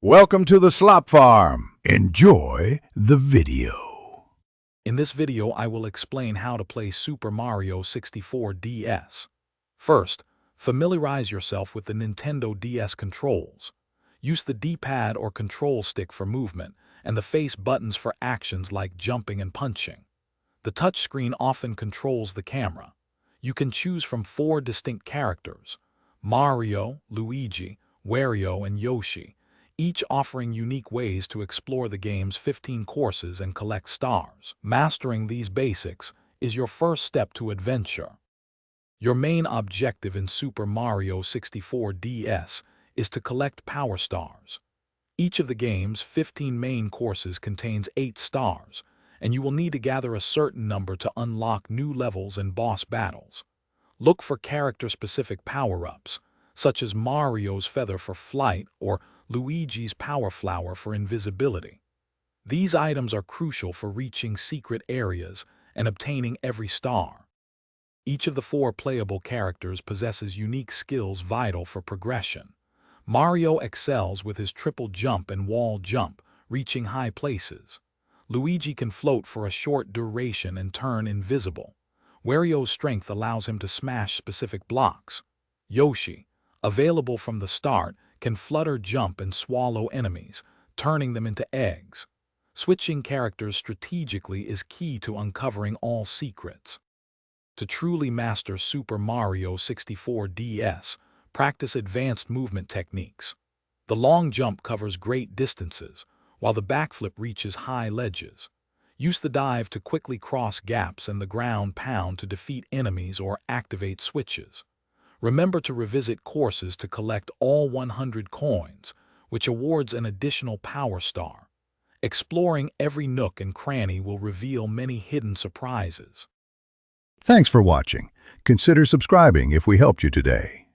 Welcome to the Slop Farm. Enjoy the video. In this video, I will explain how to play Super Mario 64 DS. First, familiarize yourself with the Nintendo DS controls. Use the D-pad or control stick for movement, and the face buttons for actions like jumping and punching. The touchscreen often controls the camera. You can choose from 4 distinct characters: Mario, Luigi, Wario, and Yoshi, each offering unique ways to explore the game's 15 courses and collect stars. Mastering these basics is your first step to adventure. Your main objective in Super Mario 64 DS is to collect Power Stars. Each of the game's 15 main courses contains 8 stars, and you will need to gather a certain number to unlock new levels and boss battles. Look for character-specific power-ups, such as Mario's feather for flight or Luigi's power flower for invisibility. These items are crucial for reaching secret areas and obtaining every star. Each of the 4 playable characters possesses unique skills vital for progression. Mario excels with his triple jump and wall jump, reaching high places. Luigi can float for a short duration and turn invisible. Wario's strength allows him to smash specific blocks. Yoshi, available from the start, can flutter, jump, and swallow enemies, turning them into eggs. Switching characters strategically is key to uncovering all secrets. To truly master Super Mario 64 DS, practice advanced movement techniques. The long jump covers great distances, while the backflip reaches high ledges. Use the dive to quickly cross gaps and the ground pound to defeat enemies or activate switches. Remember to revisit courses to collect all 100 coins, which awards an additional Power Star. Exploring every nook and cranny will reveal many hidden surprises. Thanks for watching. Consider subscribing if we helped you today.